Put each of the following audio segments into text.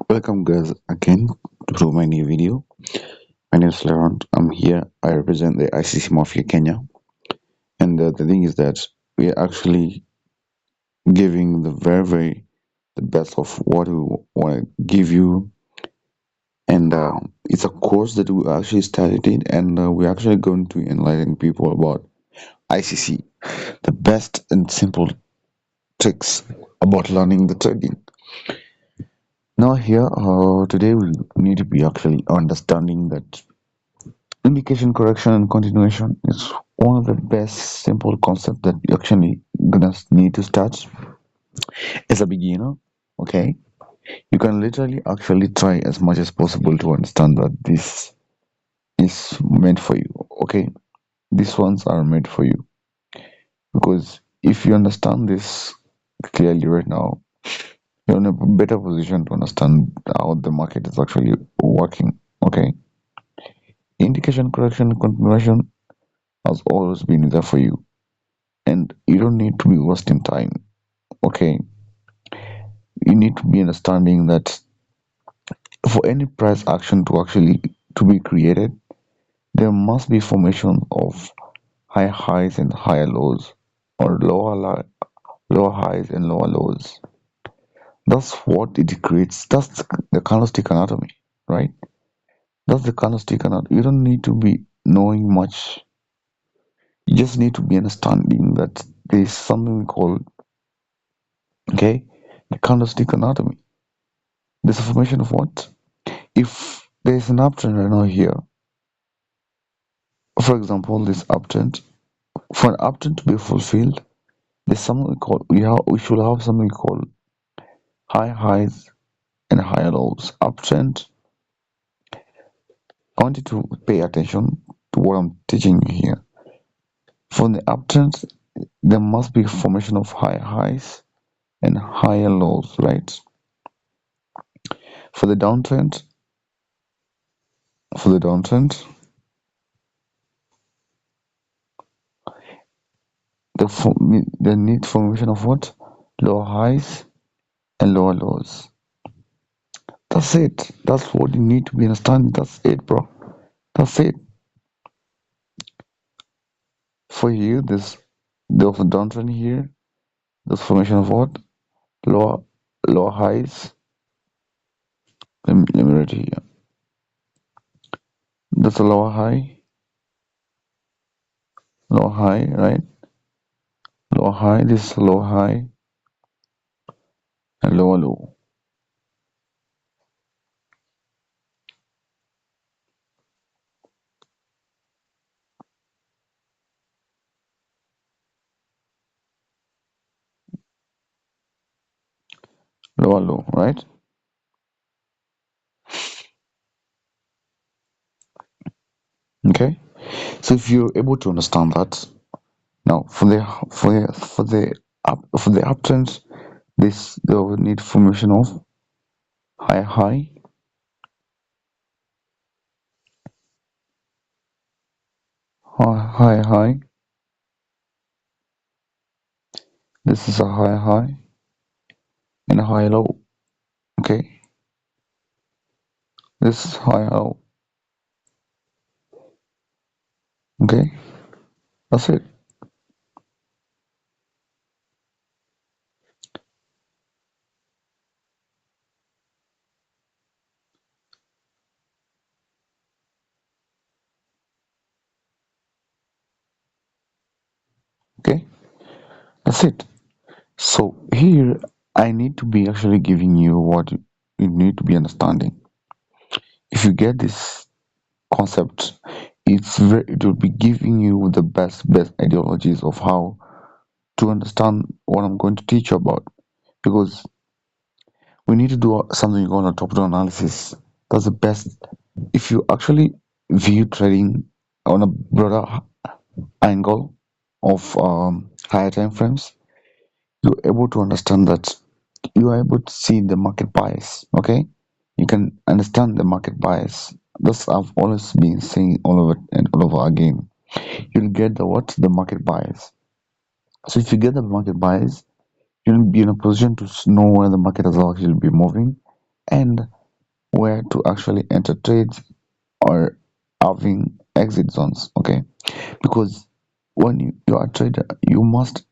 Welcome guys again to my new video. My name is Laurent. I'm here. I represent the ICC Mafia Kenya. And the thing is that we are actually giving the best of what we want to give you. And it's a course that we actually started it, and we're actually going to enlighten people about ICC, the best and simple tricks about learning the trading. Now here, today we need to be actually understanding that indication correction and continuation is one of the best simple concepts that you actually gonna need to start as a beginner. Okay, you can literally actually try as much as possible to understand that this is meant for you. Okay, these ones are made for you because if you understand this clearly right now, you're in a better position to understand how the market is actually working. Okay, indication correction and continuation has always been there for you, and you don't need to be wasting time. Okay, you need to be understanding that for any price action to actually to be created, there must be formation of high highs and higher lows, or lower highs and lower lows. That's what it creates. That's the candlestick anatomy, right? That's the candlestick anatomy. You don't need to be knowing much. You just need to be understanding that there's something called, okay, the candlestick anatomy. There's a formation of what? If there's an uptrend right now here, for example, this uptrend, for an uptrend to be fulfilled, there's something we should have something called high highs and high lows. Uptrend, I want you to pay attention to what I'm teaching you here. For the uptrend, there must be formation of high highs and higher lows, right? For the downtrend, for the downtrend, the need formation of what? Lower highs and lower lows. That's it. That's what you need to be understanding. That's it, bro. That's it. For you, there's a downtrend here. There's formation of what? Lower lower highs. Let me write it here. That's a lower high, right? Lower high. This is a lower high and lower low. Lower low, right? Okay. So if you're able to understand that, now for the uptrend, this they will need formation of high high, high high. This is a high high and a high low. Okay. This is high low. Okay. That's it. Okay. That's it. So here I need to be actually giving you what you need to be understanding. If you get this concept, it will be giving you the best ideologies of how to understand what I'm going to teach you about. Because we need to do something called a top-down analysis. That's the best. If you actually view trading on a broader angle of higher time frames, you're able to understand that you are able to see the market bias. Okay, you can understand the market bias. That's I've always been saying all over and all over again. You'll get the market bias. So if you get the market bias, you'll be in a position to know where the market is actually be moving and where to actually enter trades or having exit zones. Okay, because when you are a trader, you must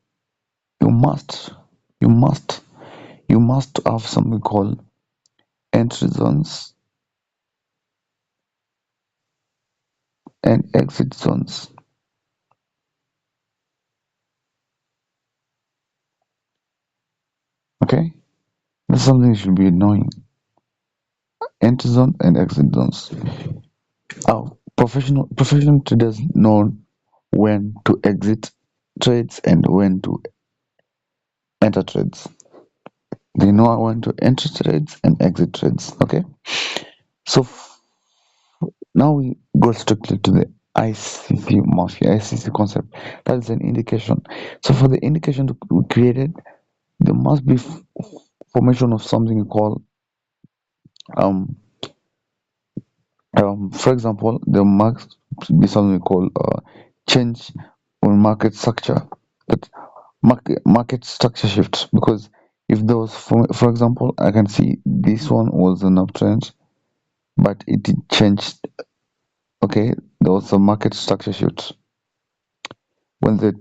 you must you must have something called entry zones and exit zones. Okay, that's something you should be knowing. Entry zone and exit zones. Professional traders know when to exit trades and when to enter trades. They know when to enter trades and exit trades. Okay, so now we go strictly to the ICC mafia, ICC concept. That is an indication. So for the indication to be created, there must be formation of something called um for example, there must be something called change on market structure. But market structure shifts because if there was, for example, I can see this one was an uptrend, but it did changed. Okay, there was a market structure shift when the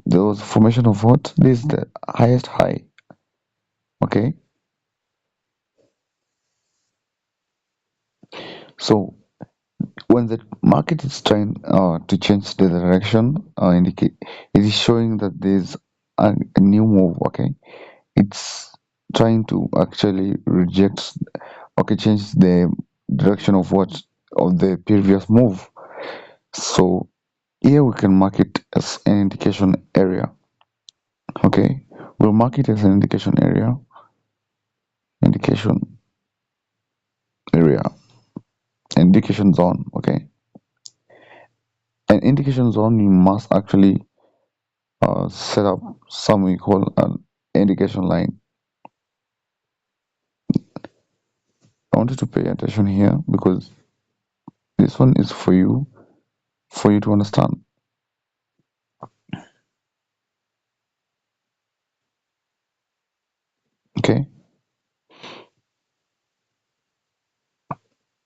there was formation of what? This is the highest high. Okay, so when the market is trying to change the direction, indicate it is showing that there's a new move. Okay, it's trying to actually reject, okay, change the direction of what of the previous move. So here we can mark it as an indication area. Okay, we'll mark it as an indication area, indication zone. Okay, an indication zone you must actually set up some we call an indication line. I want you to pay attention here because this one is for you to understand. Okay,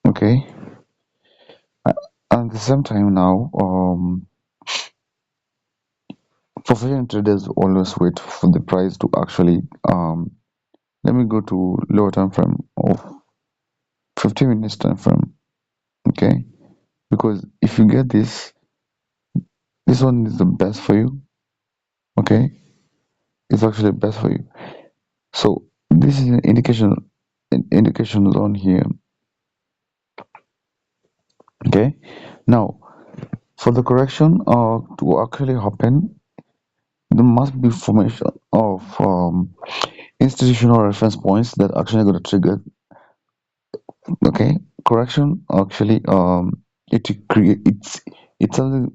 okay. At the same time now, professional traders always wait for the price to actually let me go to lower time frame of 50 minutes time frame. Okay, because if you get this one is the best for you. Okay, it's actually best for you. So this is an indication zone here. Okay, now for the correction to actually happen, there must be formation of institutional reference points that actually going to trigger. Okay, correction actually it create it's something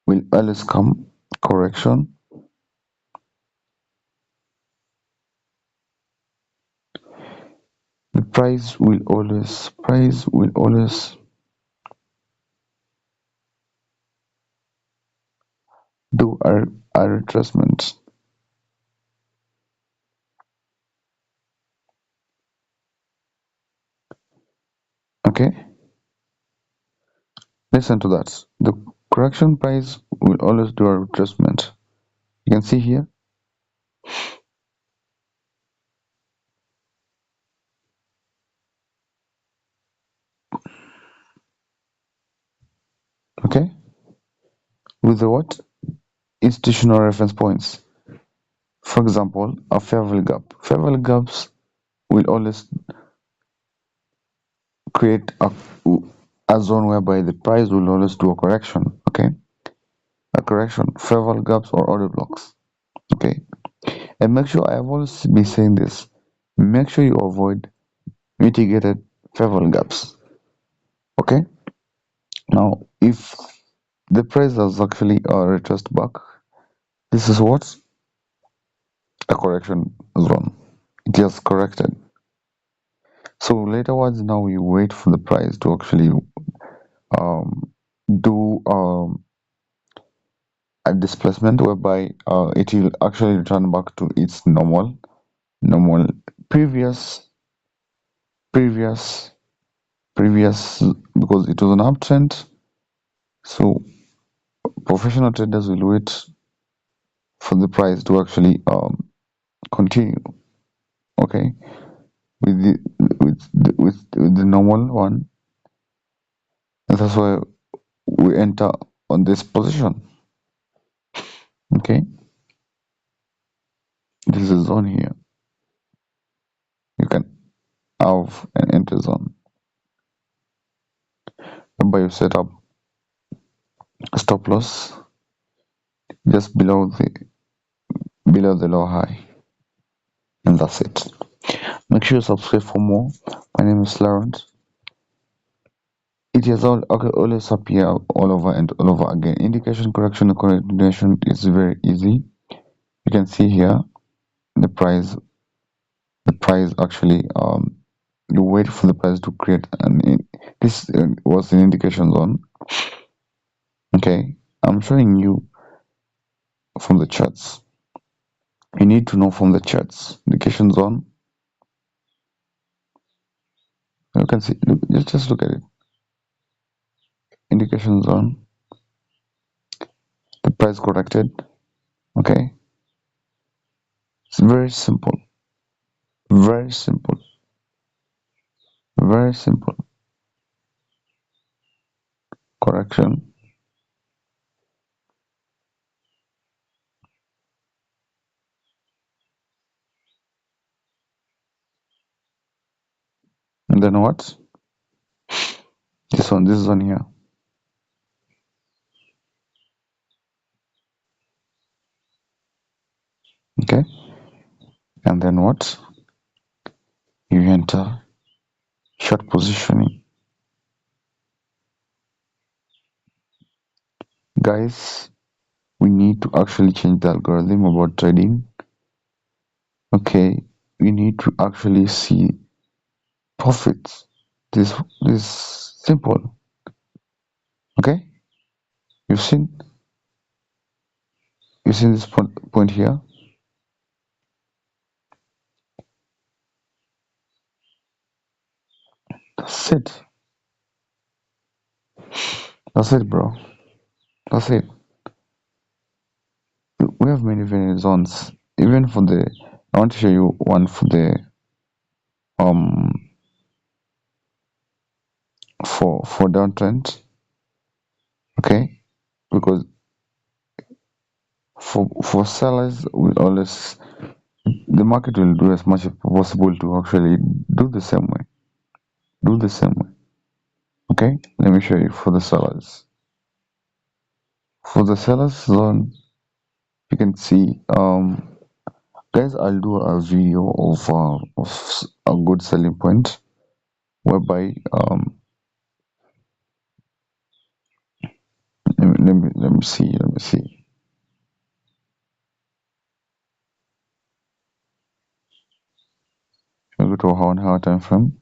will always come. Correction, the price will always do a retracement. Okay, listen to that. The correction price will always do a retracement. You can see here. Okay, with the what institutional reference points. For example, a fair value gap. Fair value gaps will always create a zone whereby the price will always do a correction. Okay, a correction, fair value gaps or order blocks. Okay, and make sure I have always been saying this. Make sure you avoid mitigated fair value gaps. Okay, now if the price has actually retraced back, this is what a correction zone. It has corrected. So laterwards, now you wait for the price to actually um, do a displacement whereby it will actually return back to its normal previous previous previous because it was an uptrend. So professional traders will wait for the price to actually continue. Okay, with with the normal one, and that's why we enter on this position. Okay, this is zone here. You can have an enter zone. Remember, you set up a stop loss just below the low high, and that's it. Make sure you subscribe for more. My name is Laurent. It has always appear all over and all over again. Indication, correction, and continuation is very easy. You can see here the price. The price actually you wait for the price to create this was an indication zone. Okay, I'm showing you from the charts. You need to know from the charts indication zone. You can see. Just look at it. Indication zone. The price corrected. Okay, it's very simple. Very simple. Very simple. Correction. And then what? This one. This is on here. Okay. And then what? You enter short positioning. Guys, we need to actually change the algorithm about trading. Okay, we need to actually see profits. This simple. Okay, you've seen this point here. That's it. That's it, bro. That's it. We have many zones. Even for the, I want to show you one for the um for downtrend. Okay, because for sellers, we always the market will do as much as possible to actually do the same way. Do the same way. Okay, let me show you for the sellers. For the sellers zone, you can see guys, I'll do a video of a good selling point whereby let me see. I'll go to a 1 hour time frame.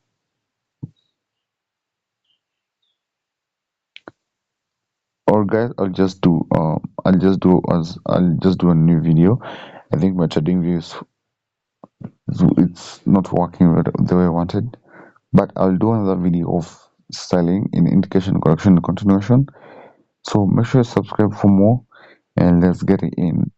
Or guys, I'll just do a new video. I think my trading views it's not working the way I wanted, but I'll do another video of selling in indication, correction, and continuation. So make sure you subscribe for more, and let's get it in.